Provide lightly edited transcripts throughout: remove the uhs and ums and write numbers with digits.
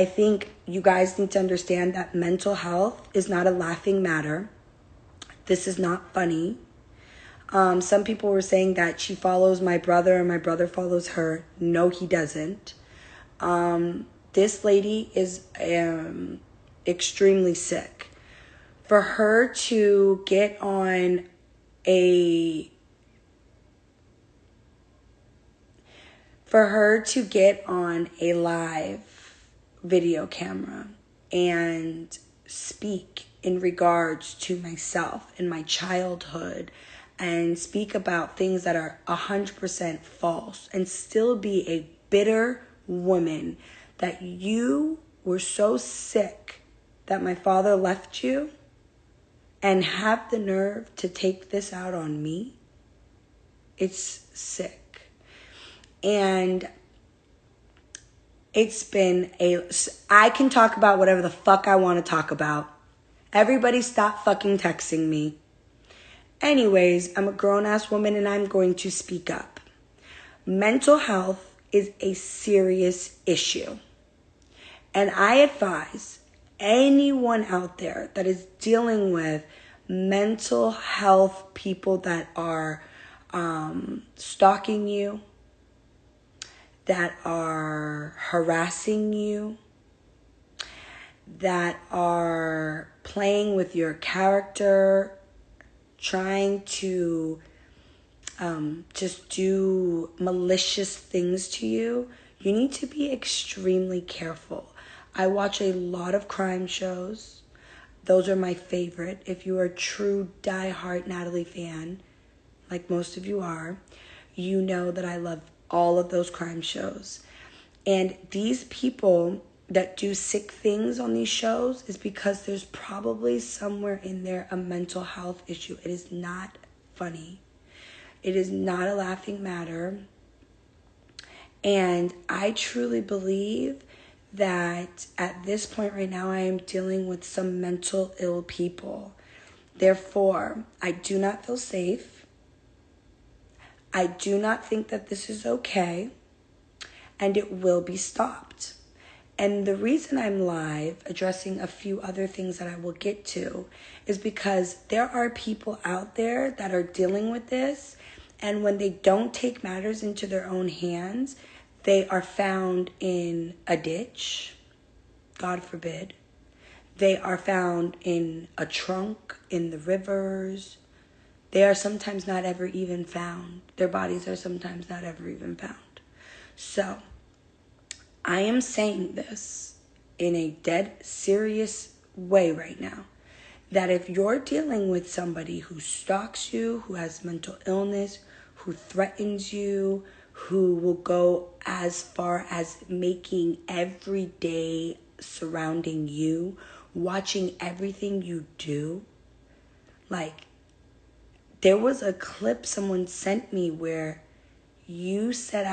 I think you guys need to understand that mental health is not a laughing matter. This is not funny. Some people were saying that she follows my brother and my brother follows her. No, he doesn't. This lady is extremely sick. For her to get on a live video camera and speak in regards to myself and my childhood and speak about things that are 100% false and still be a bitter woman that you were so sick that my father left you and have the nerve to take this out on me, it's sick. And it's been I can talk about whatever the fuck I want to talk about. Everybody stop fucking texting me. Anyways, I'm a grown-ass woman and I'm going to speak up. Mental health is a serious issue. And I advise anyone out there that is dealing with mental health people that are stalking you, that are harassing you, that are playing with your character, trying to just do malicious things to you, you need to be extremely careful. I watch a lot of crime shows. Those are my favorite. If you are a true diehard Natalie fan, like most of you are, you know that I love all of those crime shows. And these people that do sick things on these shows is because there's probably somewhere in there a mental health issue. It is not funny. It is not a laughing matter. And I truly believe that at this point right now, I am dealing with some mental ill people. Therefore, I do not feel safe. I do not think that this is okay, and it will be stopped. And the reason I'm live, addressing a few other things that I will get to, is because there are people out there that are dealing with this, and when they don't take matters into their own hands, they are found in a ditch, God forbid. They are found in a trunk, in the rivers. They are sometimes not ever even found. Their bodies are sometimes not ever even found. So, I am saying this in a dead serious way right now. That if you're dealing with somebody who stalks you, who has mental illness, who threatens you, who will go as far as making every day surrounding you, watching everything you do, like, there was a clip someone sent me where you said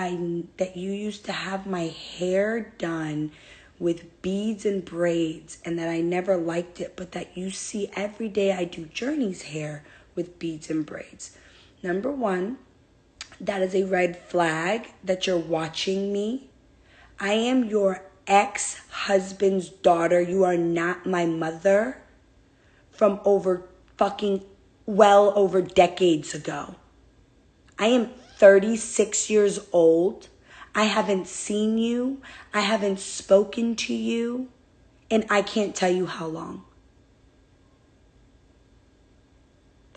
that you used to have my hair done with beads and braids and that I never liked it, but that you see every day I do Journey's hair with beads and braids. Number one, that is a red flag that you're watching me. I am your ex-husband's daughter. You are not my mother from well over decades ago. I am 36 years old. I haven't seen you. I haven't spoken to you. And I can't tell you how long.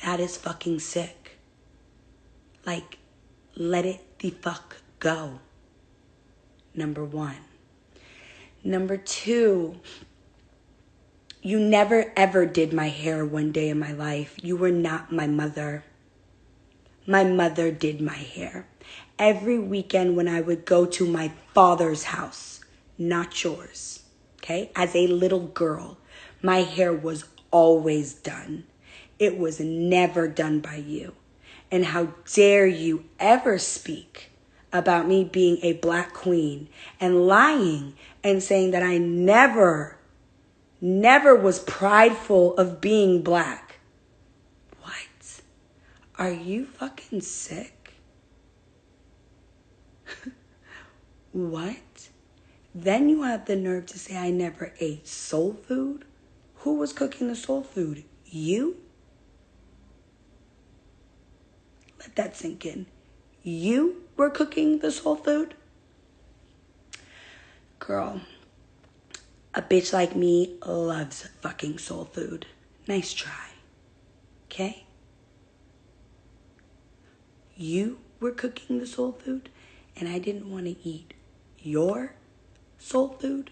That is fucking sick. Like, let it the fuck go. Number one. Number two, you never ever did my hair one day in my life. You were not my mother. My mother did my hair. Every weekend when I would go to my father's house, not yours, okay? As a little girl, my hair was always done. It was never done by you. And how dare you ever speak about me being a black queen and lying and saying that I never was prideful of being black. What? Are you fucking sick? What? Then you have the nerve to say I never ate soul food? Who was cooking the soul food? You? Let that sink in. You were cooking the soul food? Girl, a bitch like me loves fucking soul food. Nice try. Okay? You were cooking the soul food, and I didn't want to eat your soul food?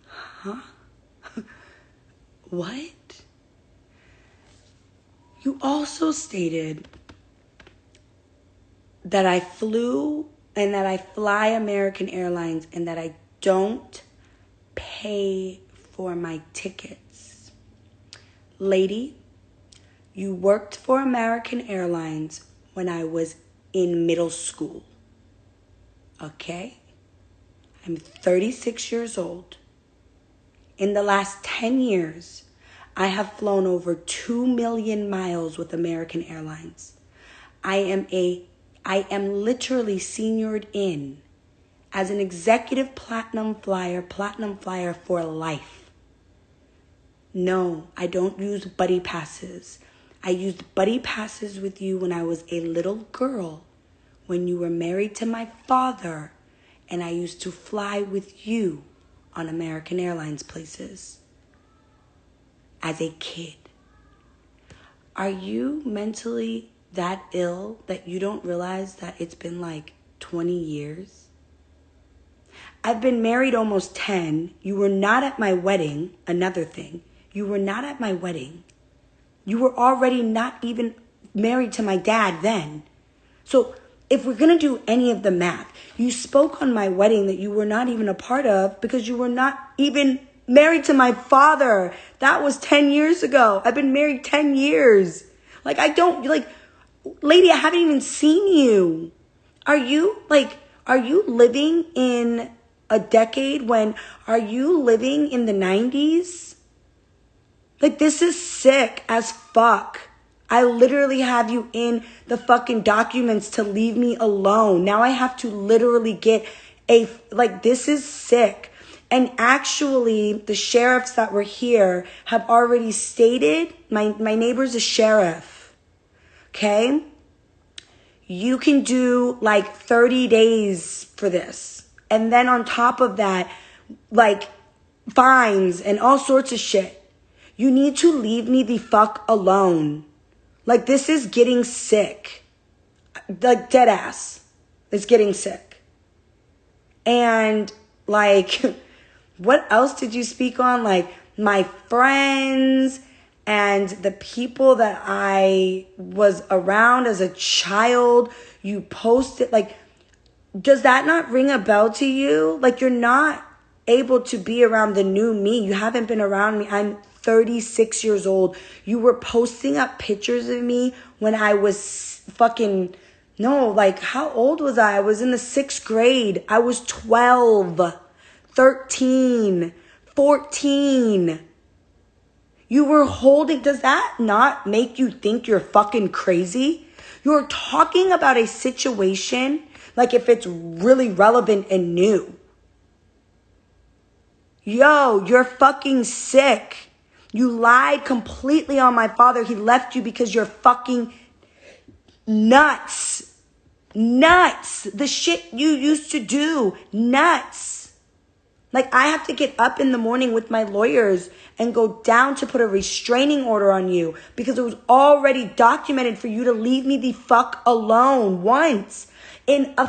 Huh? What? You also stated that I flew and that I fly American Airlines and that I don't pay for my tickets. Lady, you worked for American Airlines when I was in middle school. Okay? I'm 36 years old. In the last 10 years, I have flown over 2 million miles with American Airlines. I am literally seniored in as an executive platinum flyer for life. No, I don't use buddy passes. I used buddy passes with you when I was a little girl, when you were married to my father, and I used to fly with you on American Airlines places as a kid. Are you mentally that ill that you don't realize that it's been like 20 years? I've been married almost 10. You were not at my wedding. Another thing. You were not at my wedding. You were already not even married to my dad then. So if we're going to do any of the math, you spoke on my wedding that you were not even a part of because you were not even married to my father. That was 10 years ago. I've been married 10 years. Lady, I haven't even seen you. Are you living in a decade are you living in the 90s? This is sick as fuck. I literally have you in the fucking documents to leave me alone. Now I have to literally get this is sick. And actually, the sheriffs that were here have already stated, my neighbor's a sheriff, okay? You can do 30 days for this. And then on top of that, fines and all sorts of shit. You need to leave me the fuck alone. This is getting sick. Dead ass. It's getting sick. And what else did you speak on? My friends and the people that I was around as a child. You posted, does that not ring a bell to you? You're not able to be around the new me. You haven't been around me. I'm 36 years old. You were posting up pictures of me when I was how old was I? I was in the 6th grade. I was 12, 13, 14. You were holding, does that not make you think you're fucking crazy? You're talking about a situation like if it's really relevant and new. Yo, you're fucking sick. You lied completely on my father. He left you because you're fucking nuts. Nuts. The shit you used to do. Nuts. I have to get up in the morning with my lawyers and go down to put a restraining order on you because it was already documented for you to leave me the fuck alone once in a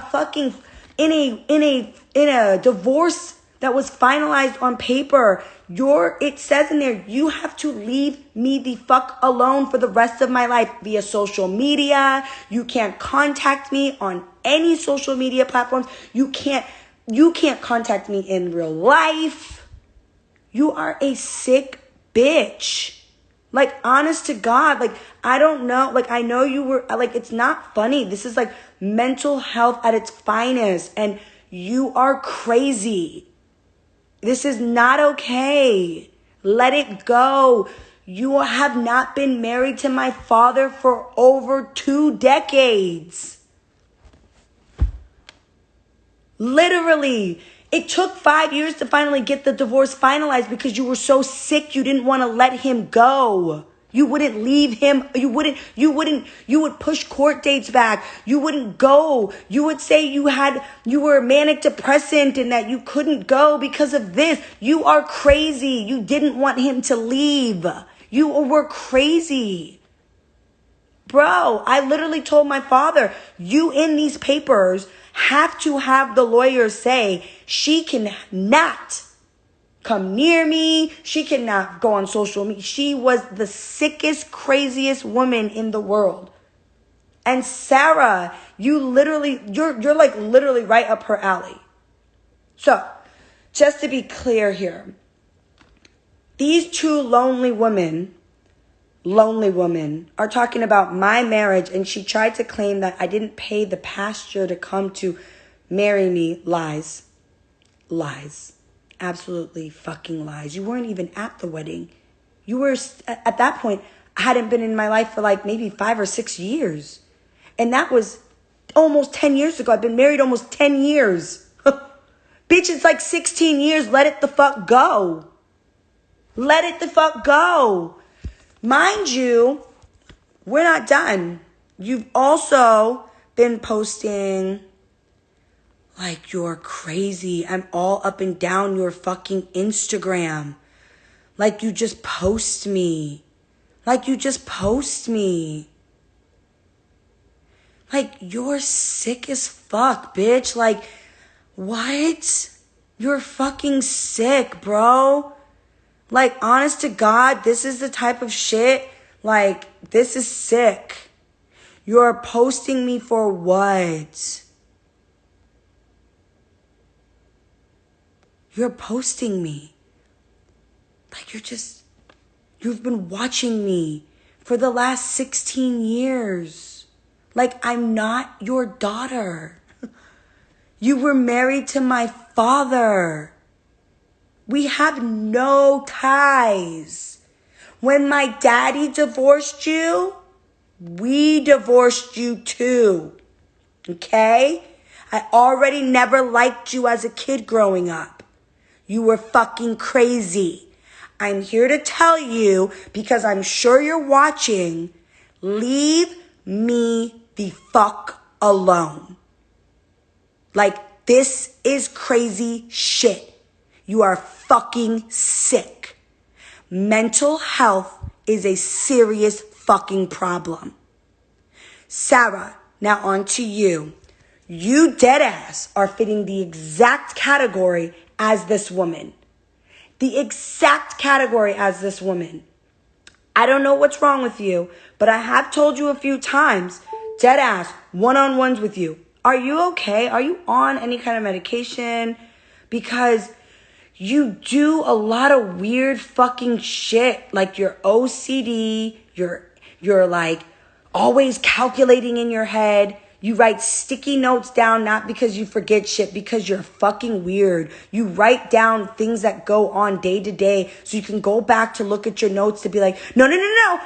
divorce that was finalized on paper. It says in there, you have to leave me the fuck alone for the rest of my life via social media. You can't contact me on any social media platforms. You can't contact me in real life. You are a sick bitch. Honest to God, I don't know. I know you were, it's not funny. This is mental health at its finest. And you are crazy. This is not okay. Let it go. You have not been married to my father for over 2 decades. Literally. It took 5 years to finally get the divorce finalized because you were so sick you didn't want to let him go. You wouldn't leave him. You would push court dates back. You wouldn't go. You would say you were manic depressant and that you couldn't go because of this. You are crazy. You didn't want him to leave. You were crazy. Bro, I literally told my father, you in these papers have to have the lawyer say she cannot come near me. She cannot go on social media. She was the sickest, craziest woman in the world. And Sarah, you're like literally right up her alley. So, just to be clear here, these two lonely women are talking about my marriage, and she tried to claim that I didn't pay the pastor to come to marry me. Lies. Absolutely fucking lies. You weren't even at the wedding. You were, at that point, I hadn't been in my life for like maybe 5 or 6 years. And that was almost 10 years ago. I've been married almost 10 years. Bitch, it's like 16 years. Let it the fuck go. Let it the fuck go. Mind you, we're not done. You've also been posting like you're crazy. I'm all up and down your fucking Instagram. Like you just post me. Like you're sick as fuck, bitch. Like, what? You're fucking sick, bro. Like, honest to God, this is the type of shit, like, this is sick. You're posting me for what? You're posting me. Like, you've been watching me for the last 16 years. Like, I'm not your daughter. You were married to my father. We have no ties. When my daddy divorced you, we divorced you too. Okay? I already never liked you as a kid growing up. You were fucking crazy. I'm here to tell you, because I'm sure you're watching, leave me the fuck alone. Like, this is crazy shit. You are fucking sick. Mental health is a serious fucking problem. Sarah, now on to you. You deadass are fitting the exact category as this woman. The exact category as this woman. I don't know what's wrong with you, but I have told you a few times, deadass, one-on-ones with you. Are you okay? Are you on any kind of medication? Because you do a lot of weird fucking shit. Like you're OCD. You're like always calculating in your head. You write sticky notes down, not because you forget shit, because you're fucking weird. You write down things that go on day to day so you can go back to look at your notes to be like, no.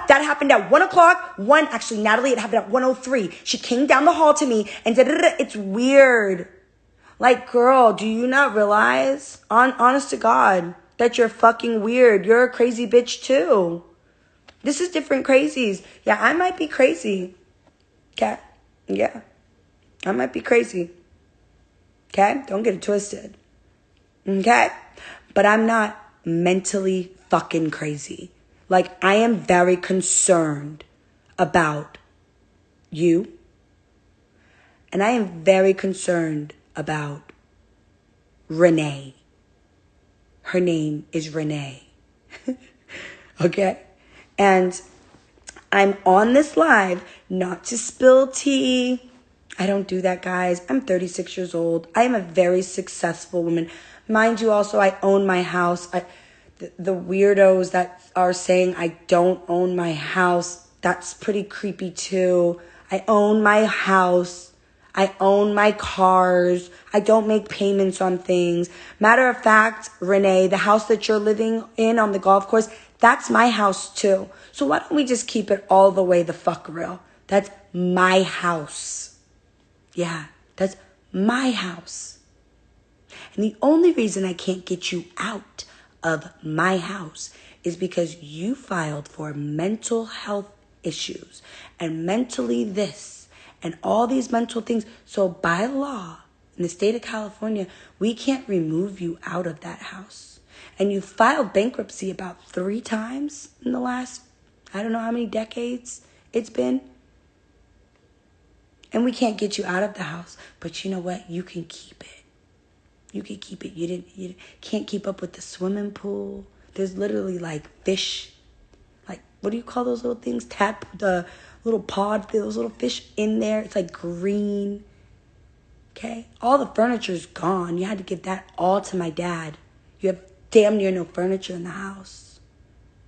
That happened at 1 o'clock. Actually, Natalie, it happened at 1:03. She came down the hall to me and it's weird. Like, girl, do you not realize, honest to God, that you're fucking weird? You're a crazy bitch too. This is different crazies. Yeah, I might be crazy. Okay? Yeah, I might be crazy. Okay? Don't get it twisted. Okay? But I'm not mentally fucking crazy. Like, I am very concerned about you. And I am very concerned about Renee. Her name is Renee. Okay? And I'm on this live not to spill tea. I don't do that, guys. I'm 36 years old. I am a very successful woman. Mind you, also, I own my house. The weirdos that are saying I don't own my house, that's pretty creepy too. I own my house. I own my cars. I don't make payments on things. Matter of fact, Renee, the house that you're living in on the golf course, that's my house too. So why don't we just keep it all the way the fuck real? That's my house. Yeah, that's my house. And the only reason I can't get you out of my house is because you filed for mental health issues and mentally this and all these mental things. So by law, in the state of California, we can't remove you out of that house. And you filed bankruptcy about 3 times in the last, I don't know how many decades it's been. And we can't get you out of the house. But you know what? You can keep it. You can keep it. You can't keep up with the swimming pool. There's literally like fish. Like, what do you call those little things? The little pod, those little fish in there. It's like green. Okay? All the furniture's gone. You had to give that all to my dad. You have damn near no furniture in the house.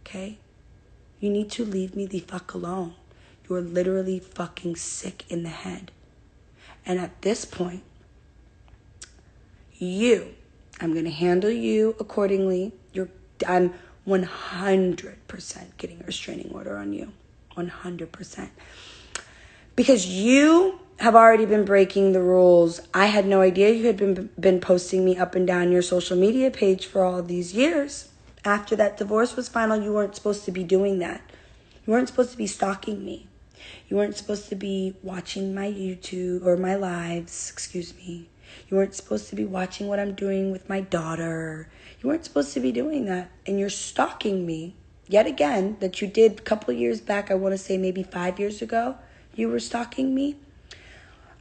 Okay? You need to leave me the fuck alone. You are literally fucking sick in the head. And at this point, I'm going to handle you accordingly. I'm 100% getting a restraining order on you. 100%. Because you have already been breaking the rules. I had no idea you had been posting me up and down your social media page for all these years. After that divorce was final, you weren't supposed to be doing that. You weren't supposed to be stalking me. You weren't supposed to be watching my YouTube or my lives, You weren't supposed to be watching what I'm doing with my daughter. You weren't supposed to be doing that. And you're stalking me yet again, that you did a couple of years back. I want to say maybe 5 years ago, you were stalking me.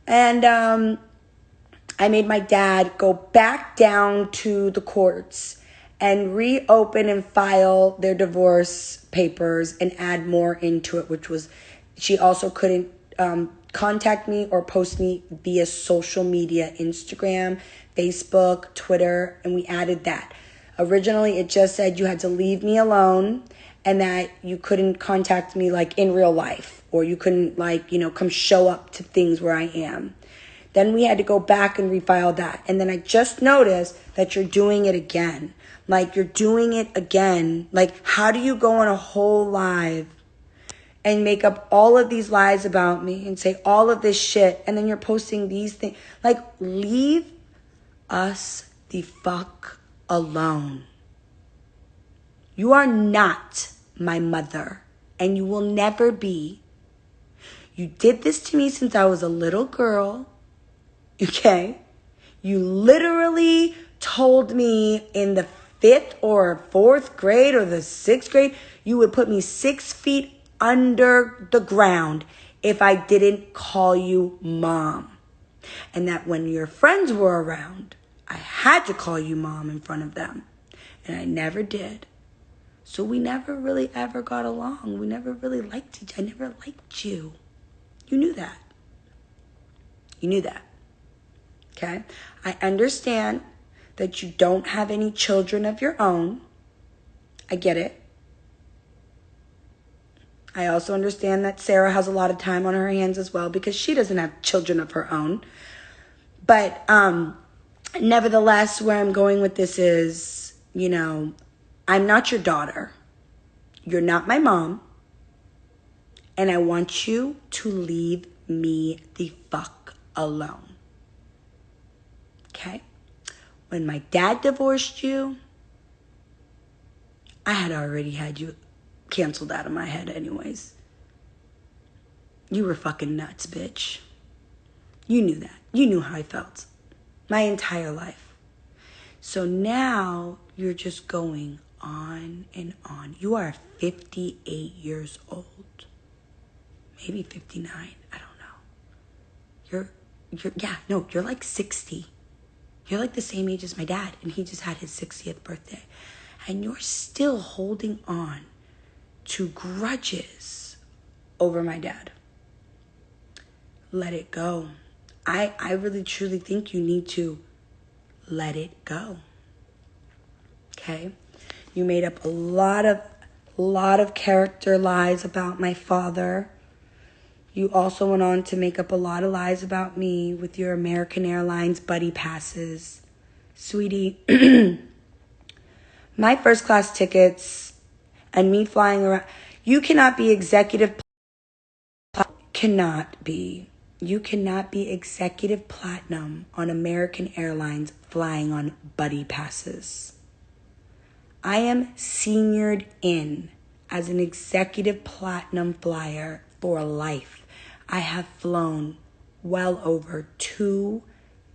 And I made my dad go back down to the courts and reopen and file their divorce papers and add more into it, which was, she also couldn't contact me or post me via social media, Instagram, Facebook, Twitter, and we added that. Originally, it just said you had to leave me alone and that you couldn't contact me like in real life, or you couldn't come show up to things where I am. Then we had to go back and refile that. And then I just noticed that you're doing it again. Like, you're doing it again. Like, how do you go on a whole live and make up all of these lies about me and say all of this shit, and then you're posting these things? Like, leave us the fuck alone. You are not my mother, and you will never be. You did this to me since I was a little girl, okay? You literally told me in the 5th or 4th grade or the 6th grade, you would put me 6 feet under the ground if I didn't call you mom. And that when your friends were around, I had to call you mom in front of them. And I never did. So we never really ever got along. We never really liked each other. I never liked you. You knew that. You knew that. Okay? I understand that you don't have any children of your own. I get it. I also understand that Sarah has a lot of time on her hands as well because she doesn't have children of her own. But nevertheless, where I'm going with this is, I'm not your daughter. You're not my mom. And I want you to leave me the fuck alone. Okay? When my dad divorced you, I had already had you canceled out of my head anyways. You were fucking nuts, bitch. You knew that. You knew how I felt my entire life. So now you're just going on and on. You are 58 years old. Maybe 59. I don't know. You're like 60. You're like the same age as my dad, and he just had his 60th birthday. And you're still holding on to grudges over my dad. Let it go. I really truly think you need to let it go. Okay? You made up a lot of character lies about my father. You also went on to make up a lot of lies about me with your American Airlines buddy passes. Sweetie, my first class tickets and me flying around, you cannot be executive. Cannot be. You cannot be executive platinum on American Airlines flying on buddy passes. I am seniored in as an executive platinum flyer for life. I have flown well over 2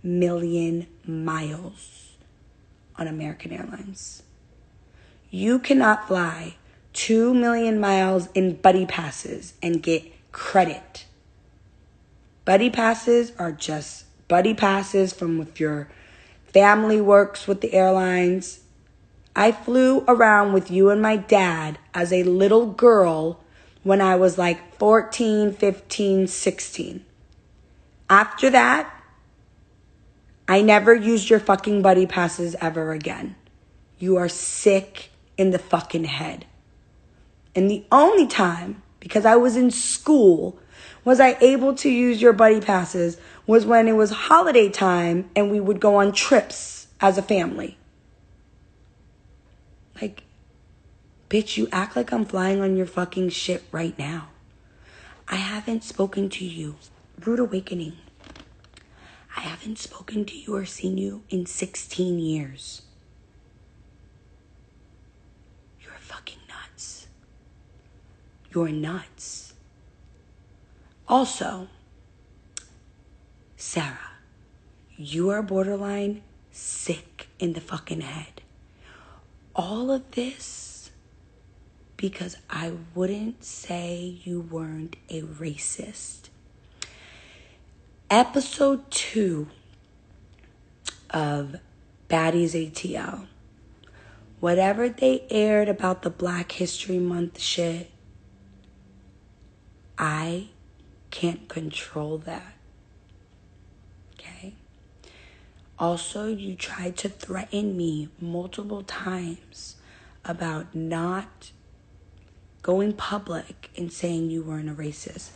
million miles on American Airlines. You cannot fly 2 million miles in buddy passes and get credit. Buddy passes are just buddy passes from if your family works with the airlines. I flew around with you and my dad as a little girl when I was like 14, 15, 16. After that, I never used your fucking buddy passes ever again. You are sick in the fucking head. And the only time, because I was in school, was I able to use your buddy passes was when it was holiday time and we would go on trips as a family. Like, bitch, you act like I'm flying on your fucking shit right now. I haven't spoken to you. Rude awakening. I haven't spoken to you or seen you in 16 years. You're fucking nuts. You're nuts. Also, Sarah, you are borderline sick in the fucking head. All of this because I wouldn't say you weren't a racist. Episode 2 of Baddies ATL. Whatever they aired about the Black History Month shit, I can't control that. Okay? Also, you tried to threaten me multiple times about not going public and saying you weren't a racist.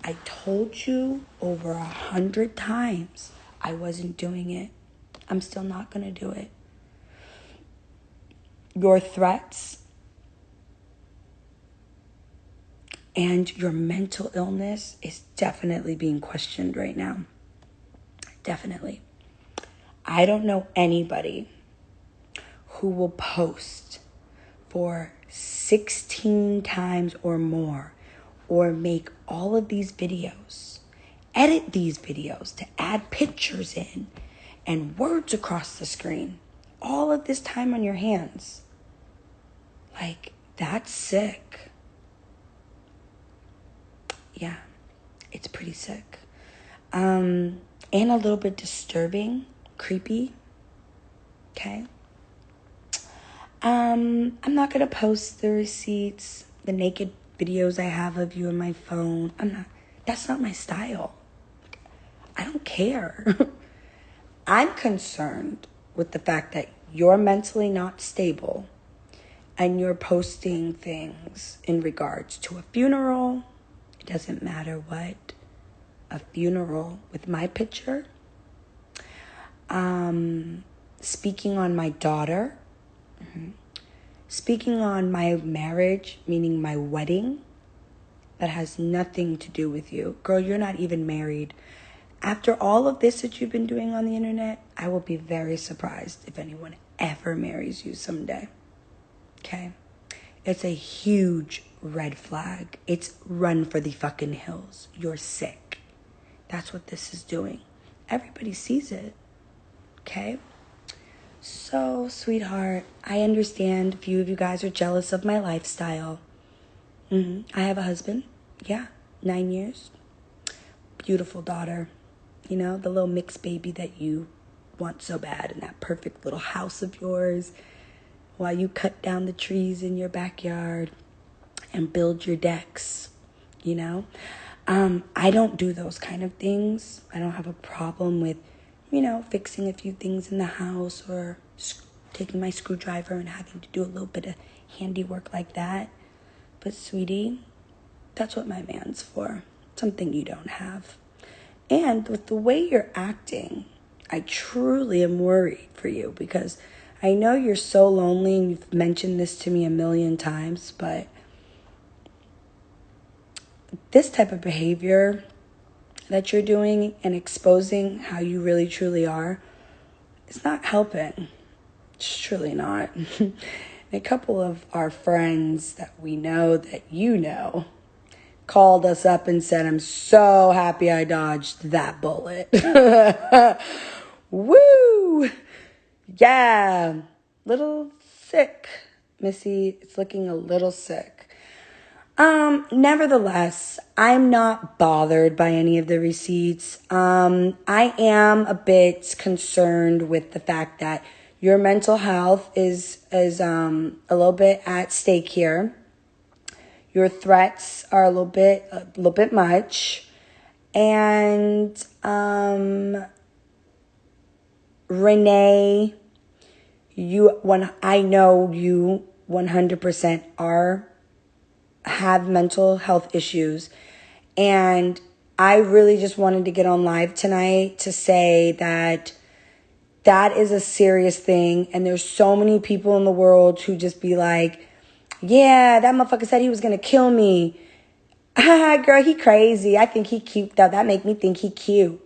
I told you over 100 times I wasn't doing it. I'm still not going to do it. Your threats and your mental illness is definitely being questioned right now. Definitely. I don't know anybody who will post for 16 times or more or make all of these videos, edit these videos to add pictures in and words across the screen. All of this time on your hands. Like, that's sick. Yeah, it's pretty sick. And a little bit disturbing, creepy. Okay. I'm not gonna post the receipts, the naked videos I have of you on my phone. That's not my style. I don't care. I'm concerned with the fact that you're mentally not stable and you're posting things in regards to a funeral. It doesn't matter what. A funeral with my picture. Speaking on my daughter. Speaking on my marriage, meaning my wedding. That has nothing to do with you. Girl, you're not even married. After all of this that you've been doing on the internet, I will be very surprised if anyone ever marries you someday. Okay? It's a huge red flag. It's run for the fucking hills. You're sick. That's what this is doing. Everybody sees it. Okay? So, sweetheart, I understand a few of you guys are jealous of my lifestyle. I have a husband. Yeah, 9 years. Beautiful daughter. You know, the little mixed baby that you want so bad in that perfect little house of yours while you cut down the trees in your backyard and build your decks, you know. I don't do those kind of things. I don't have a problem with, you know, fixing a few things in the house or taking my screwdriver and having to do a little bit of handiwork like that. But sweetie, that's what my man's for. Something you don't have. And with the way you're acting, I truly am worried for you because I know you're so lonely and you've mentioned this to me a million times, but this type of behavior, that you're doing and exposing how you really truly are, it's not helping. It's truly not. A couple of our friends that we know that you know called us up and said, I'm so happy I dodged that bullet. Woo! Yeah. Little sick. Missy, it's looking a little sick. Nevertheless, I'm not bothered by any of the receipts. I am a bit concerned with the fact that your mental health is a little bit at stake here. Your threats are a little bit much. And Renee, I know you 100% have mental health issues, and I really just wanted to get on live tonight to say that is a serious thing, and there's so many people in the world who just be like, yeah, that motherfucker said he was gonna kill me. Girl, he crazy. I think he cute though. That make me think he cute.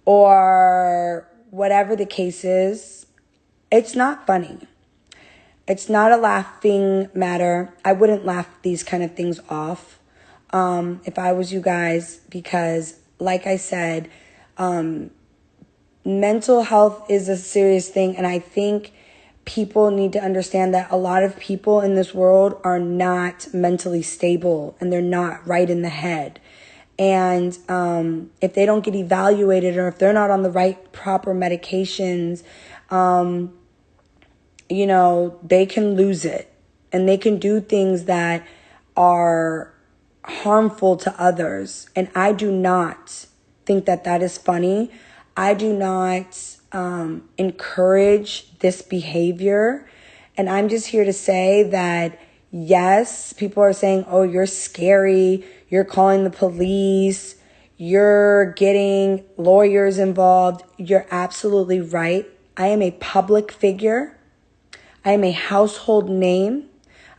Or whatever the case is, it's not funny. It's not a laughing matter. I wouldn't laugh these kind of things off if I was you guys, because like I said, mental health is a serious thing, and I think people need to understand that a lot of people in this world are not mentally stable and they're not right in the head. And if they don't get evaluated, or if they're not on the right proper medications, they can lose it, and they can do things that are harmful to others. And I do not think that is funny. I do not encourage this behavior. And I'm just here to say that, yes, people are saying, oh, you're scary. You're calling the police. You're getting lawyers involved. You're absolutely right. I am a public figure. I am a household name.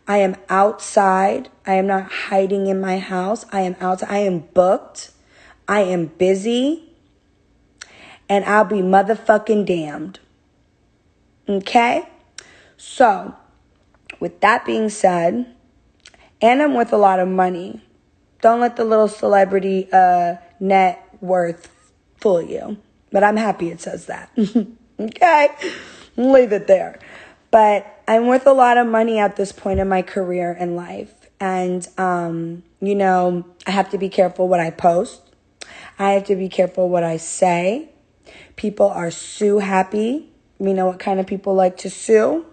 I am outside. I am not hiding in my house. I am outside. I am booked. I am busy. And I'll be motherfucking damned. Okay? So, with that being said, and I'm worth a lot of money. Don't let the little celebrity net worth fool you. But I'm happy it says that. Okay? Leave it there. But I'm worth a lot of money at this point in my career and life. And, I have to be careful what I post. I have to be careful what I say. People are sue happy. We know what kind of people like to sue.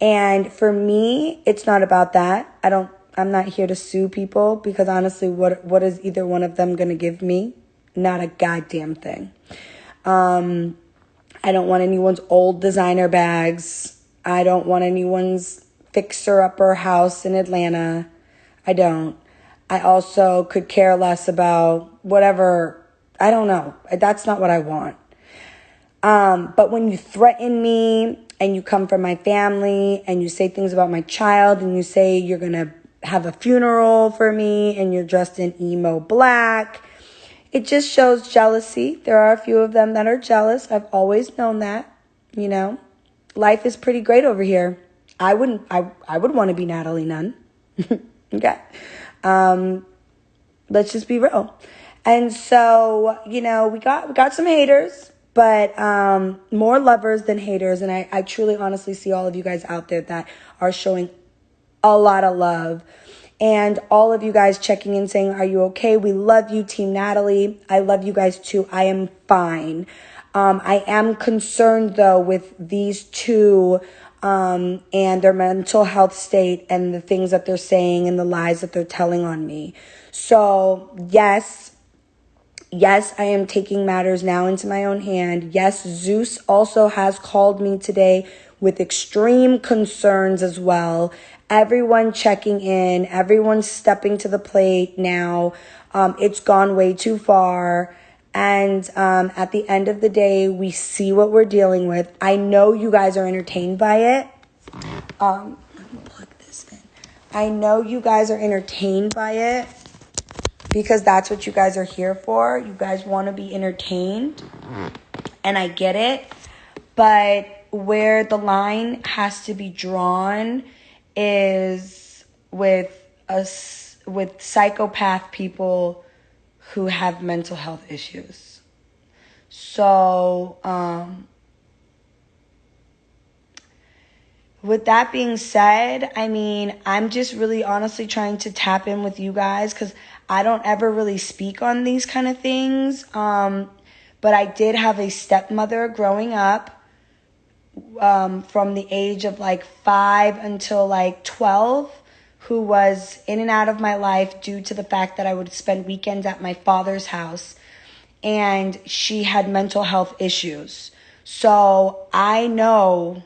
And for me, it's not about that. I'm not here to sue people, because honestly, what is either one of them going to give me? Not a goddamn thing. I don't want anyone's old designer bags. I don't want anyone's fixer-upper house in Atlanta. I don't. I also could care less about whatever. I don't know. That's not what I want. But when you threaten me and you come from my family and you say things about my child and you say you're going to have a funeral for me and you're dressed in emo black, it just shows jealousy. There are a few of them that are jealous. I've always known that, Life is pretty great over here. I would want to be Natalie Nunn. Okay. Let's just be real. And so, we got some haters, but more lovers than haters. And I truly honestly see all of you guys out there that are showing a lot of love. And all of you guys checking in saying, are you okay? We love you, Team Natalie. I love you guys too. I am fine. I am concerned, though, with these two and their mental health state and the things that they're saying and the lies that they're telling on me. So, yes, I am taking matters now into my own hand. Yes, Zeus also has called me today with extreme concerns as well. Everyone checking in, everyone stepping to the plate now. It's gone way too far. And at the end of the day, we see what we're dealing with. I know you guys are entertained by it. I'm gonna plug this in. I know you guys are entertained by it. because that's what you guys are here for. You guys want to be entertained, and I get it. But where the line has to be drawn is with psychopath people who have mental health issues. So, with that being said, I mean, I'm just really honestly trying to tap in with you guys because I don't ever really speak on these kind of things. But I did have a stepmother growing up, from the age of like 5 until like 12, who was in and out of my life due to the fact that I would spend weekends at my father's house, and she had mental health issues. So I know,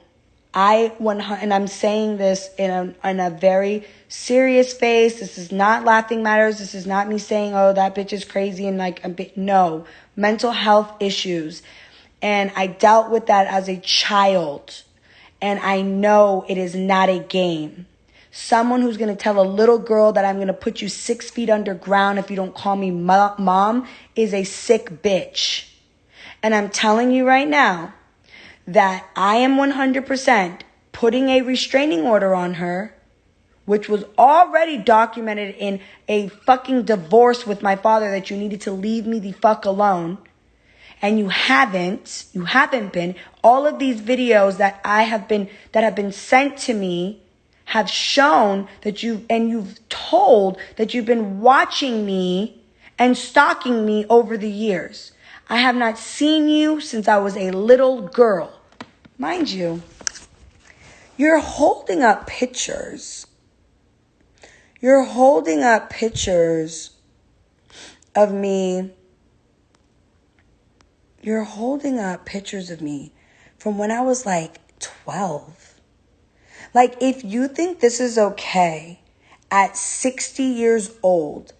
and I'm saying this in a very serious face. This is not laughing matters. This is not me saying, oh, that bitch is crazy and like a bit. No, mental health issues. And I dealt with that as a child. And I know it is not a game. Someone who's going to tell a little girl that I'm going to put you 6 feet underground if you don't call me mom is a sick bitch. And I'm telling you right now that I am 100% putting a restraining order on her, which was already documented in a fucking divorce with my father, that you needed to leave me the fuck alone. And you haven't been. All of these videos that have been sent to me have shown that you've told that you've been watching me and stalking me over the years. I have not seen you since I was a little girl. Mind you, you're holding up pictures. You're holding up pictures of me. You're holding up pictures of me from when I was like 12. Like, if you think this is okay at 60 years old,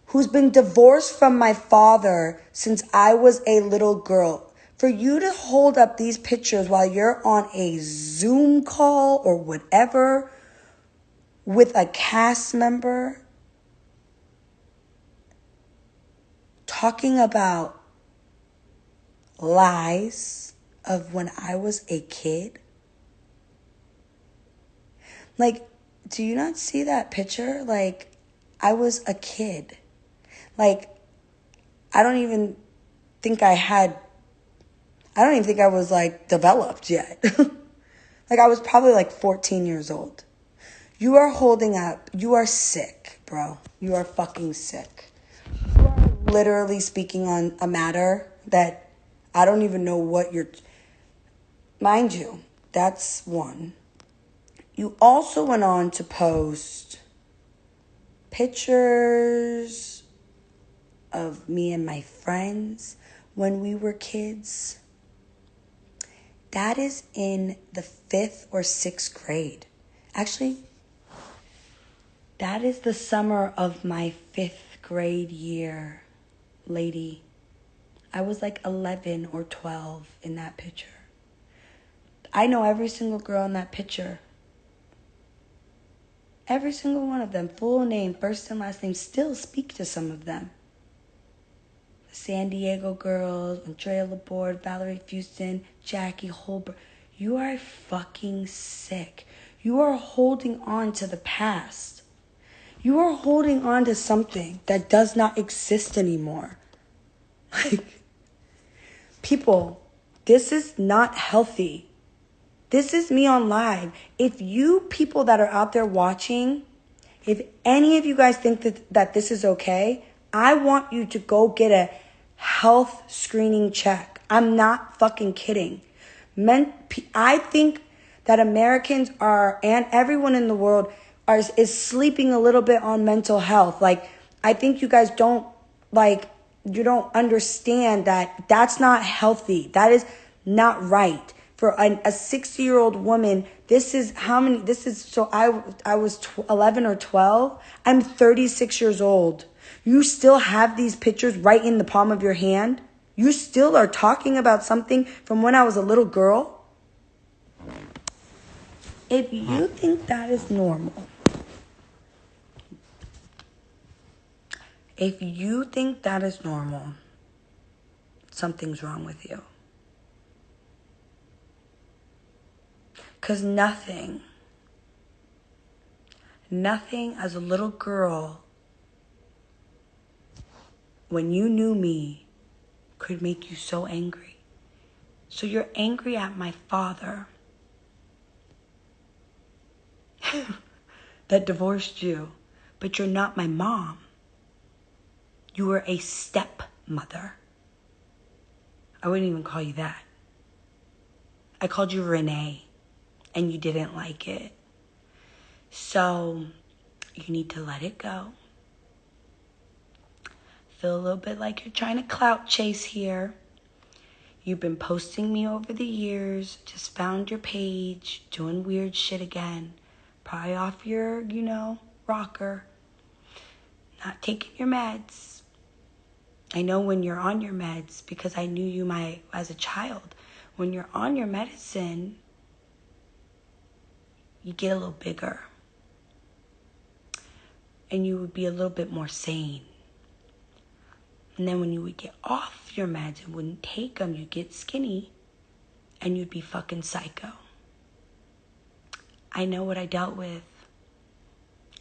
who's been divorced from my father since I was a little girl, for you to hold up these pictures while you're on a Zoom call or whatever with a cast member talking about lies of when I was a kid. Like, do you not see that picture? Like, I was a kid. Like, I don't even think I was like developed yet. Like, I was probably like 14 years old. You are holding up. You are sick, bro. You are fucking sick. You are literally speaking on a matter that I don't even know what you're... Mind you, that's one. You also went on to post pictures of me and my friends when we were kids. That is in the 5th or 6th grade. Actually, that is the summer of my 5th grade year, lady. I was like 11 or 12 in that picture. I know every single girl in that picture. Every single one of them, full name, first and last name, still speak to some of them. The San Diego girls, Andrea Laborde, Valerie Fuston, Jackie Holbert. You are fucking sick. You are holding on to the past. You are holding on to something that does not exist anymore. Like, people, this is not healthy. This is me on live. If you people that are out there watching, if any of you guys think that this is okay, I want you to go get a health screening check. I'm not fucking kidding. I think that Americans are, and everyone in the world is sleeping a little bit on mental health. Like, I think you guys don't, you don't understand that that's not healthy. That is not right. For a 60-year-old woman, I was 11 or 12. I'm 36 years old. You still have these pictures right in the palm of your hand? You still are talking about something from when I was a little girl? If you think that is normal, If you think that is normal, something's wrong with you. Because nothing as a little girl, when you knew me, could make you so angry. So you're angry at my father that divorced you, but you're not my mom. You were a stepmother. I wouldn't even call you that. I called you Renee, and you didn't like it. So you need to let it go. Feel a little bit like you're trying to clout chase here. You've been posting me over the years, just found your page, doing weird shit again. Probably off your, rocker. Not taking your meds. I know when you're on your meds because I knew you as a child. When you're on your medicine, you get a little bigger. And you would be a little bit more sane. And then when you would get off your meds and wouldn't take them, you'd get skinny and you'd be fucking psycho. I know what I dealt with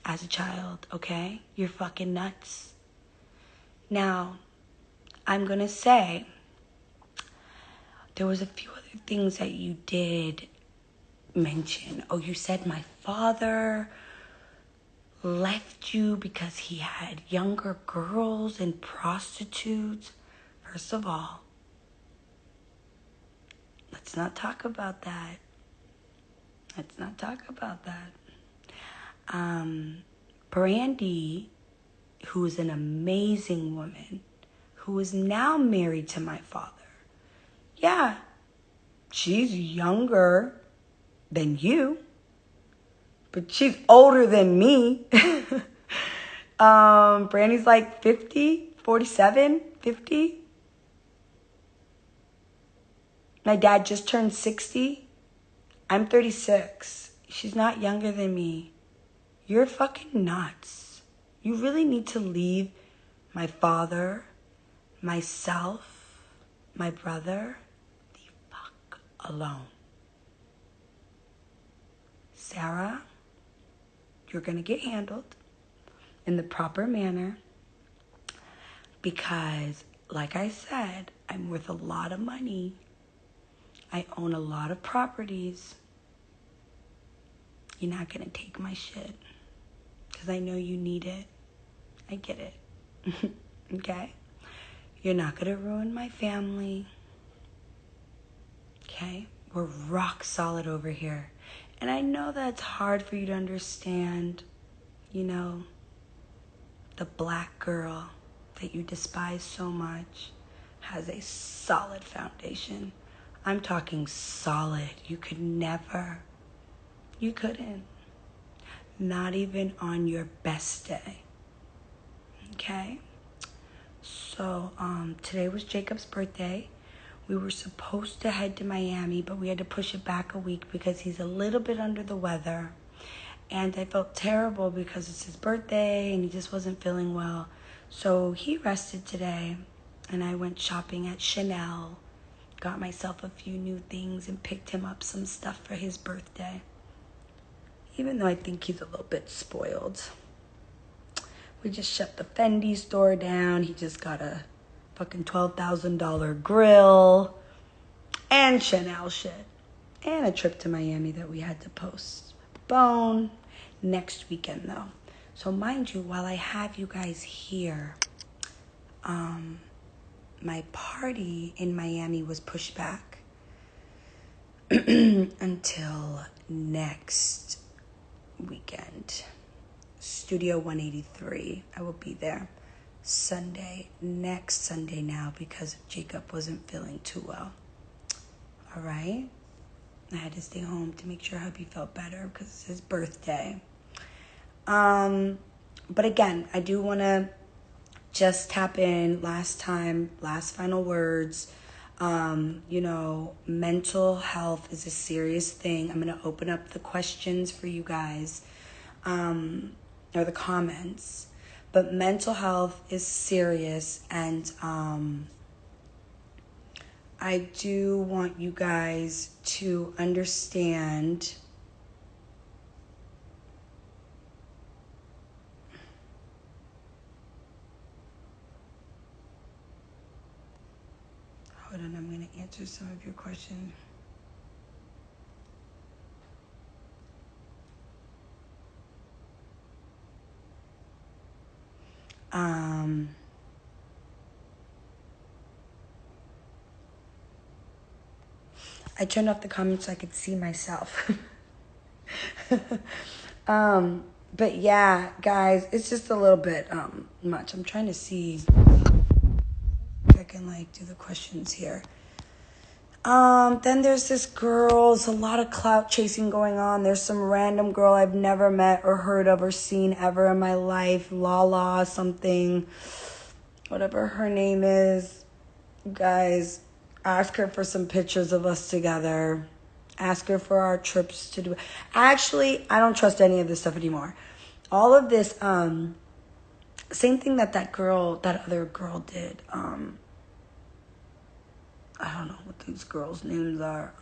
as a child, okay? You're fucking nuts. Now, I'm going to say there was a few other things that you did mention. Oh, you said my father left you because he had younger girls and prostitutes. First of all, let's not talk about that. Brandy, who is an amazing woman, who is now married to my father. Yeah, she's younger than you, but she's older than me. Brandy's like 50, 47, 50. My dad just turned 60. I'm 36. She's not younger than me. You're fucking nuts. You really need to leave my father, myself, my brother, the fuck alone. Sarah, you're going to get handled in the proper manner because, like I said, I'm worth a lot of money. I own a lot of properties. You're not going to take my shit because I know you need it. I get it. Okay? You're not going to ruin my family. Okay? We're rock solid over here. And I know that's hard for you to understand, the black girl that you despise so much has a solid foundation. I'm talking solid. You couldn't. Not even on your best day. Okay? So, today was Jacob's birthday. We were supposed to head to Miami, but we had to push it back a week because he's a little bit under the weather. And I felt terrible because it's his birthday and he just wasn't feeling well. So he rested today and I went shopping at Chanel. Got myself a few new things and picked him up some stuff for his birthday. Even though I think he's a little bit spoiled. We just shut the Fendi store down. He just got a fucking $12,000 grill and Chanel shit. And a trip to Miami that we had to postpone next weekend though. So mind you, while I have you guys here, my party in Miami was pushed back until next weekend. Studio 183. I will be there next Sunday now because Jacob wasn't feeling too well. All right? I had to stay home to make sure hubby felt better because it's his birthday. But again, I do want to just tap in last final words. Mental health is a serious thing. I'm going to open up the questions for you guys, or the comments. But mental health is serious, and I do want you guys to understand hold on, I'm going to answer some of your questions. I turned off the comments so I could see myself. But yeah, guys, it's just a little bit much. I'm trying to see if I can like do the questions here. Then there's this girl. There's a lot of clout chasing going on. There's some random girl I've never met or heard of or seen ever in my life. Lala something. Whatever her name is. Guys, ask her for some pictures of us together. Ask her for our trips to do. Actually, I don't trust any of this stuff anymore. All of this, same thing that other girl did. I don't know what these girls' names are.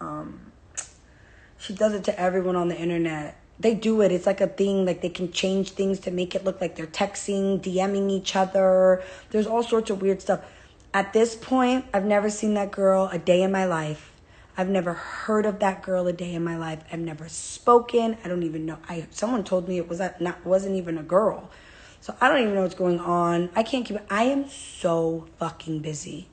She does it to everyone on the internet. They do it. It's like a thing. Like they can change things to make it look like they're texting, DMing each other. There's all sorts of weird stuff. At this point, I've never seen that girl a day in my life. I've never heard of that girl a day in my life. I've never spoken. I don't even know. Someone told me it wasn't even a girl. So I don't even know what's going on. I can't keep it. I am so fucking busy.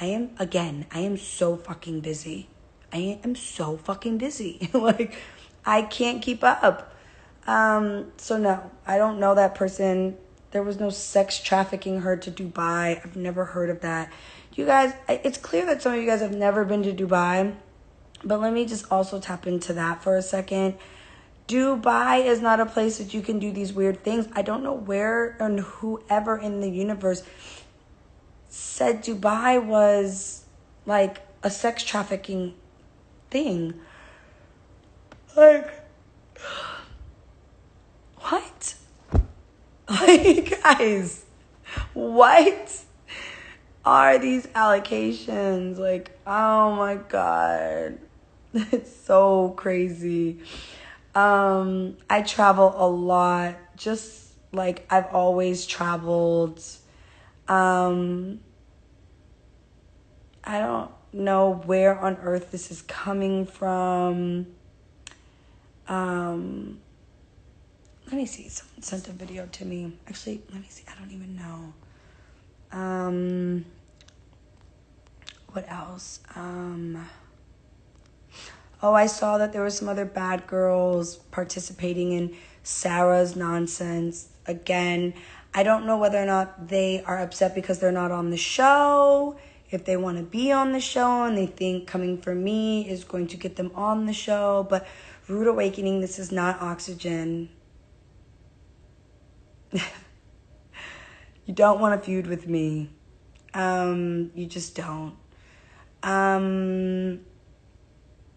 I am so fucking busy. I am so fucking busy. Like, I can't keep up. So no, I don't know that person. There was no sex trafficking her to Dubai. I've never heard of that. You guys, it's clear that some of you guys have never been to Dubai. But let me just also tap into that for a second. Dubai is not a place that you can do these weird things. I don't know where and whoever in the universe said Dubai was like a sex trafficking thing. Like, what? Like, guys, what are these allocations? Like, oh my God. It's so crazy. I travel a lot, just like I've always traveled. I don't know where on earth this is coming from. Let me see. Someone sent a video to me. Actually, let me see. I don't even know. What else? I saw that there were some other bad girls participating in Sarah's nonsense. Again, I don't know whether or not they are upset because they're not on the show, if they want to be on the show and they think coming for me is going to get them on the show. But Rude Awakening, this is not Oxygen. You don't want to feud with me. You just don't.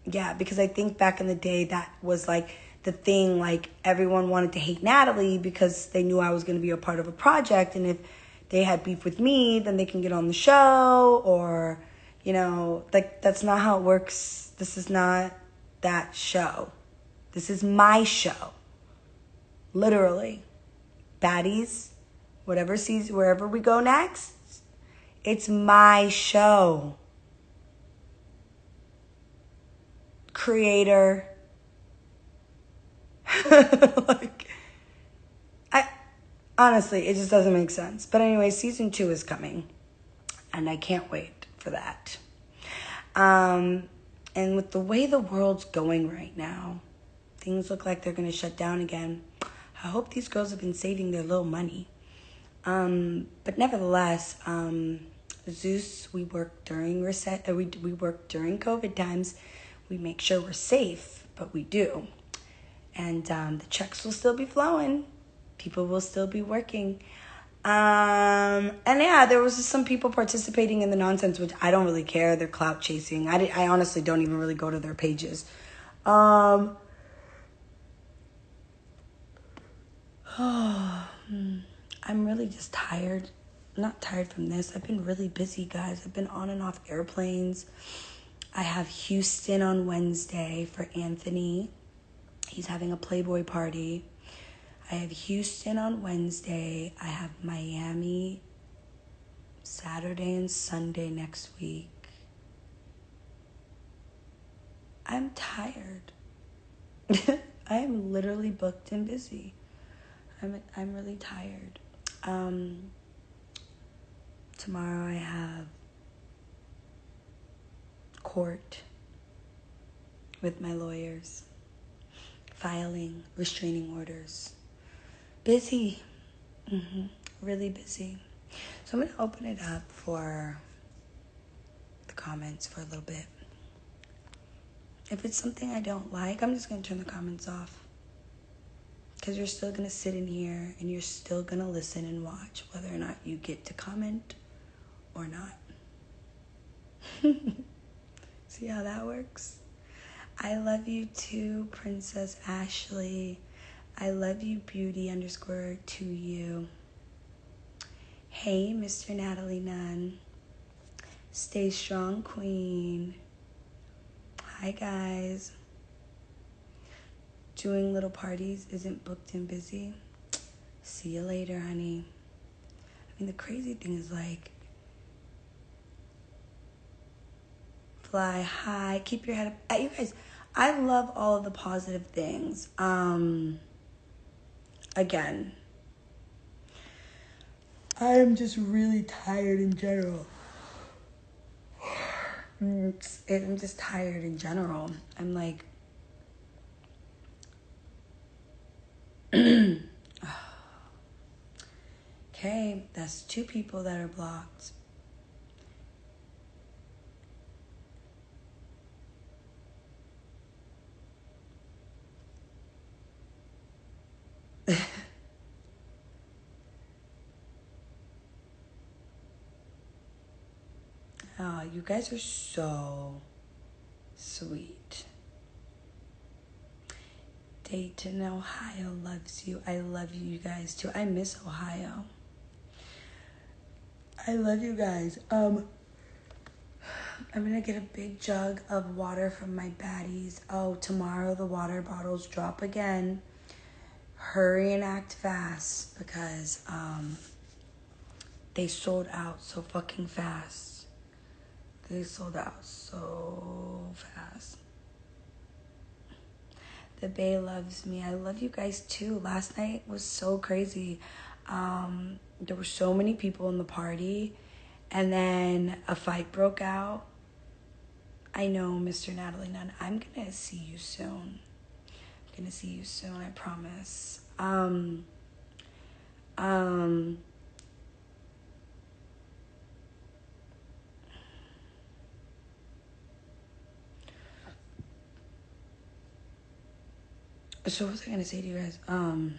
Yeah, because I think back in the day that was like the thing, like everyone wanted to hate Natalie because they knew I was going to be a part of a project. And if they had beef with me, then they can get on the show or, like that's not how it works. This is not that show. This is my show. Literally. Baddies, wherever we go next, it's my show. Creator. Honestly, it just doesn't make sense. But anyway, season 2 is coming. And I can't wait for that. And with the way the world's going right now, things look like they're going to shut down again. I hope these girls have been saving their little money. But nevertheless, Zeus, we work during we work during COVID times. We make sure we're safe, but we do. And the checks will still be flowing. People will still be working. And yeah, there was just some people participating in the nonsense, which I don't really care. They're clout chasing. I honestly don't even really go to their pages. I'm really just tired. Not tired from this. I've been really busy, guys. I've been on and off airplanes. I have Houston on Wednesday for Anthony. He's having a Playboy party. I have Houston on Wednesday. I have Miami Saturday and Sunday next week. I'm tired. I am literally booked and busy. I'm really tired. Tomorrow I have court with my lawyers, filing restraining orders. Busy. Really busy. So I'm going to open it up for the comments for a little bit. If it's something I don't like, I'm just going to turn the comments off. Because you're still going to sit in here and you're still going to listen and watch whether or not you get to comment or not. See how that works? I love you too, Princess Ashley. I love you, beauty_to you. Hey, Mr. Natalie Nunn. Stay strong, queen. Hi, guys. Doing little parties isn't booked and busy. See you later, honey. I mean, the crazy thing is, like, fly high, keep your head up. You guys, I love all of the positive things. Again, I am just really tired in general. I'm just tired in general. I'm like, okay, that's 2 people that are blocked. Oh, you guys are so sweet. Dayton, Ohio loves you. I love you guys too. I miss Ohio. I love you guys. I'm gonna get a big jug of water from my baddies. Oh, tomorrow the water bottles drop again. Hurry and act fast because they sold out so fucking fast. They sold out so fast. The Bay loves me. I love you guys too. Last night was so crazy. There were so many people in the party, and then a fight broke out. I know, Mr. Natalie Nunn. I'm gonna see you soon. I promise. So what was I gonna say to you guys? Oh,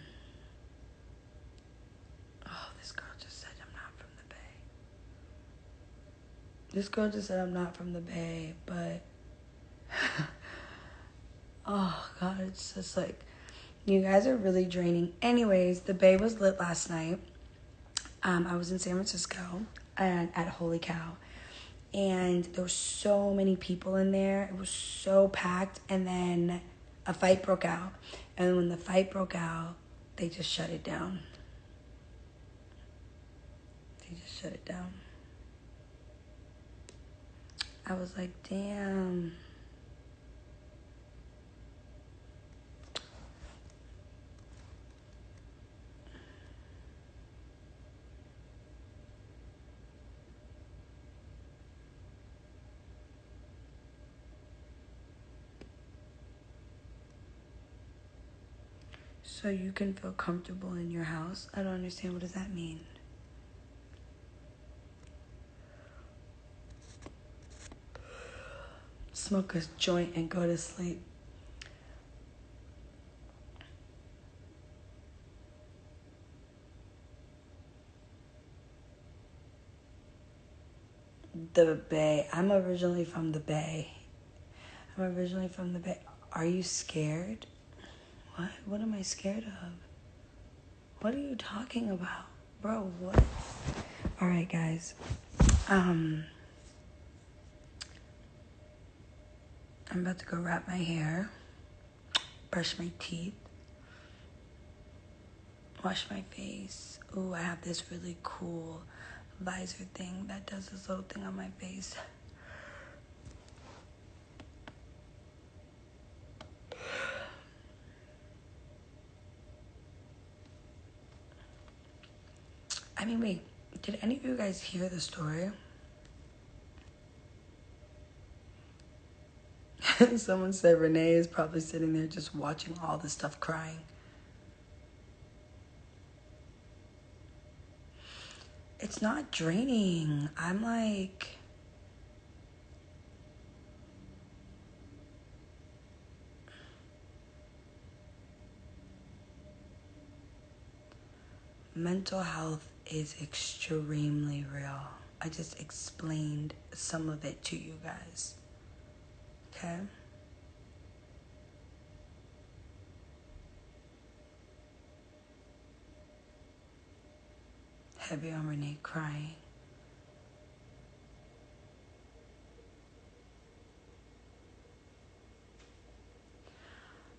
this girl just said I'm not from the Bay. This girl just said I'm not from the Bay, but oh God, it's just like, you guys are really draining. Anyways, the Bay was lit last night. I was in San Francisco and at Holy Cow, and there were so many people in there. It was so packed, and then a fight broke out. And when the fight broke out, they just shut it down. I was like, damn. So you can feel comfortable in your house? I don't understand. What does that mean? Smoke a joint and go to sleep. The Bay. I'm originally from the Bay. Are you scared? What? What am I scared of? What are you talking about? Bro, what? All right, guys. I'm about to go wrap my hair, brush my teeth, wash my face. Ooh, I have this really cool visor thing that does this little thing on my face. I mean, wait, did any of you guys hear the story? Someone said Renee is probably sitting there just watching all this stuff crying. It's not draining. I'm like... Mental health is extremely real. I just explained some of it to you guys. Okay? Heavy on Renee crying.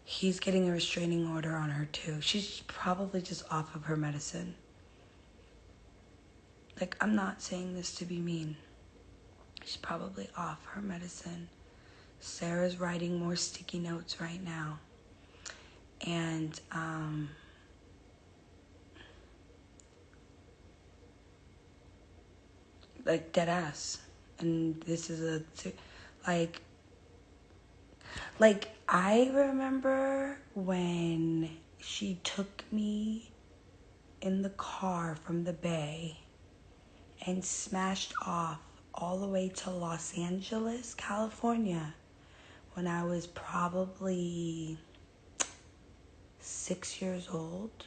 He's getting a restraining order on her too. She's probably just off of her medicine. Like, I'm not saying this to be mean. She's probably off her medicine. Sarah's writing more sticky notes right now. And, like, dead ass. And this is like, I remember when she took me in the car from the Bay and smashed off all the way to Los Angeles, California, when I was probably 6 years old,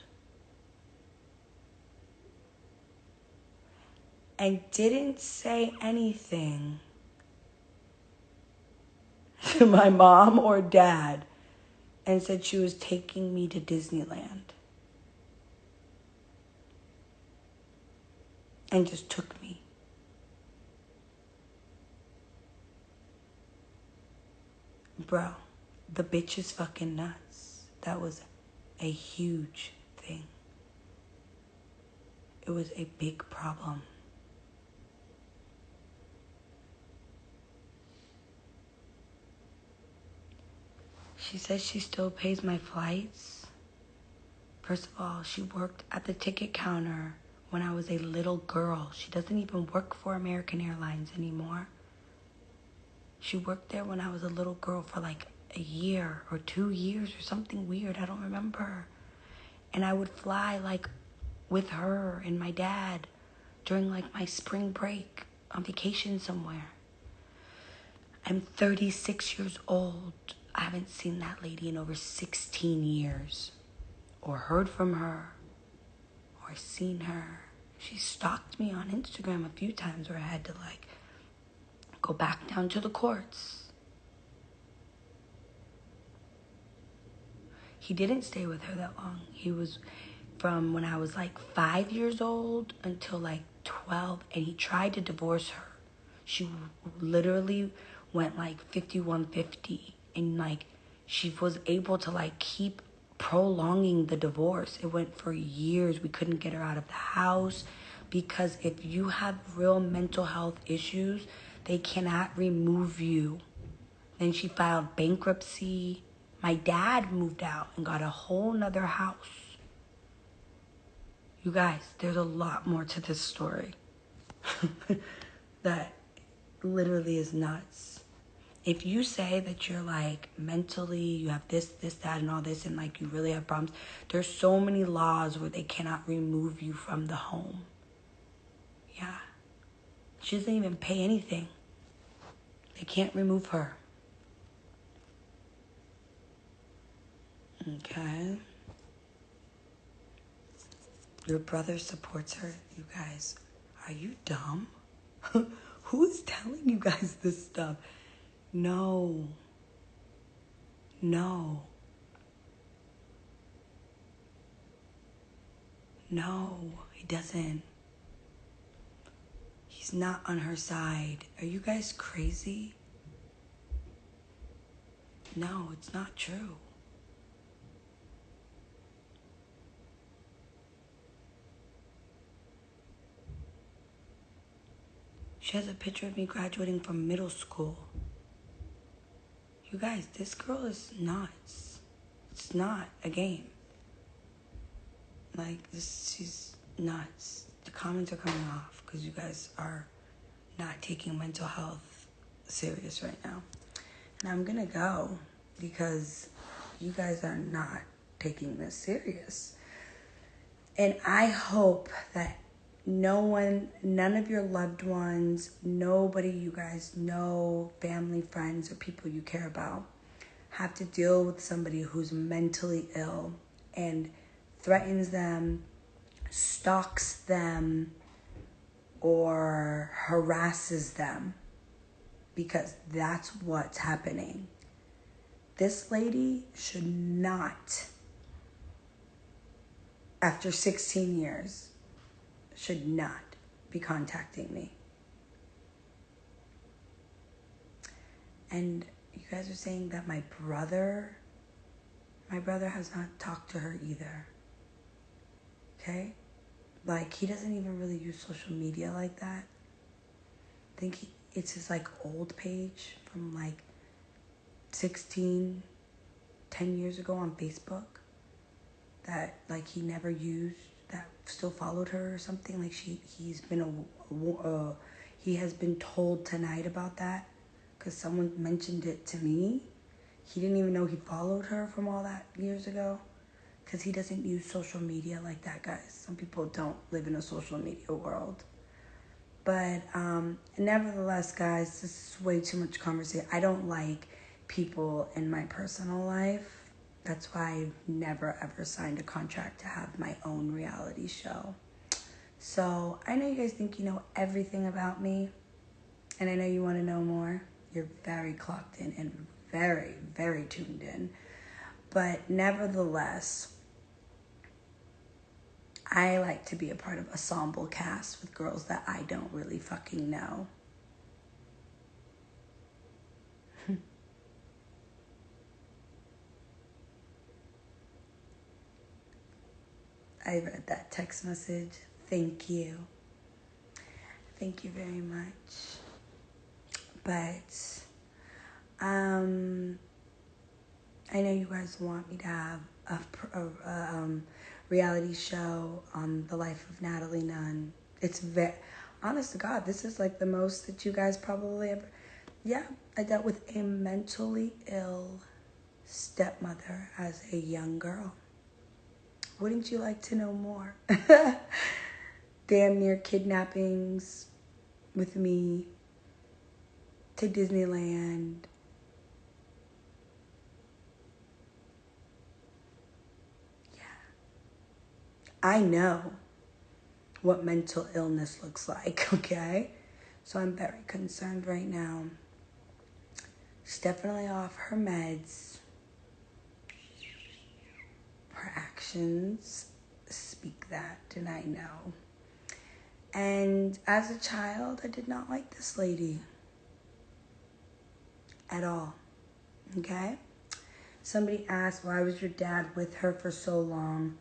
and didn't say anything to my mom or dad, and said she was taking me to Disneyland. And just took me. Bro, the bitch is fucking nuts. That was a huge thing. It was a big problem. She says she still pays my flights. First of all, she worked at the ticket counter when I was a little girl. She doesn't even work for American Airlines anymore. She worked there when I was a little girl for like a year or 2 years or something weird. I don't remember. And I would fly like with her and my dad during like my spring break on vacation somewhere. I'm 36 years old. I haven't seen that lady in over 16 years. Or heard from her. Or seen her. She stalked me on Instagram a few times where I had to like go back down to the courts. He didn't stay with her that long. He was from when I was like 5 years old until like 12, and he tried to divorce her. She literally went like 51-50, and like she was able to like keep prolonging the divorce. It went for years. We couldn't get her out of the house because if you have real mental health issues, they cannot remove you. Then she filed bankruptcy. My dad moved out and got a whole nother house. You guys, there's a lot more to this story that literally is nuts. If you say that you're like mentally, you have this, that, and all this, and like you really have problems, there's so many laws where they cannot remove you from the home. Yeah. She doesn't even pay anything. They can't remove her. Okay. Your brother supports her. You guys, are you dumb? Who is telling you guys this stuff? No. No, he doesn't. He's not on her side. Are you guys crazy? No, it's not true. She has a picture of me graduating from middle school. You guys, this girl is nuts. It's not a game. Like, she's nuts. The comments are coming off because you guys are not taking mental health serious right now. And I'm gonna go because you guys are not taking this serious. And I hope that none of your loved ones, nobody you guys know, family, friends, or people you care about, have to deal with somebody who's mentally ill and threatens them, stalks them, or harasses them, because that's what's happening. This lady should not, after 16 years, should not be contacting me. And you guys are saying that my brother has not talked to her either. Okay? Like, he doesn't even really use social media like that. I think it's his, like, old page from, like, 10 years ago on Facebook that, like, he never used, that still followed her or something. Like, he has been told tonight about that because someone mentioned it to me. He didn't even know he followed her from all that years ago because he doesn't use social media like that, guys. Some people don't live in a social media world. But nevertheless, guys, this is way too much conversation. I don't like people in my personal life. That's why I've never, ever signed a contract to have my own reality show. So I know you guys think you know everything about me, and I know you want to know more. You're very clocked in and very, very tuned in. But nevertheless, I like to be a part of an ensemble cast with girls that I don't really fucking know. I read that text message. Thank you. Thank you very much. But I know you guys want me to have a reality show on the life of Natalie Nunn. It's very, honest to God, this is like the most that you guys probably ever. Yeah, I dealt with a mentally ill stepmother as a young girl. Wouldn't you like to know more? Damn near kidnappings with me to Disneyland. Yeah. I know what mental illness looks like, okay? So I'm very concerned right now. She's definitely off her meds. Her actions speak that, and I know. And as a child, I did not like this lady at all, okay? Somebody asked, why was your dad with her for so long?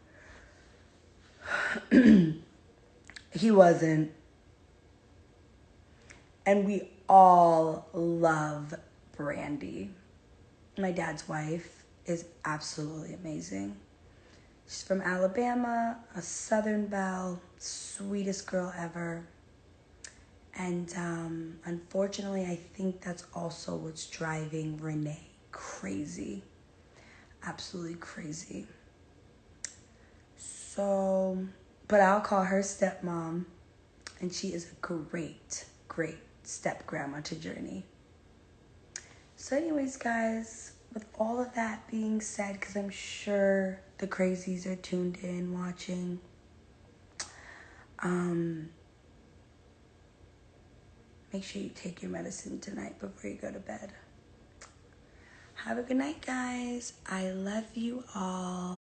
He wasn't. And we all love Brandy. My dad's wife is absolutely amazing. She's from Alabama, a Southern belle, sweetest girl ever. And unfortunately, I think that's also what's driving Renee crazy. Absolutely crazy. So, but I'll call her stepmom. And she is a great, great step-grandma to Journey. So anyways, guys, with all of that being said, because I'm sure the crazies are tuned in watching, make sure you take your medicine tonight before you go to bed. Have a good night, guys. I love you all.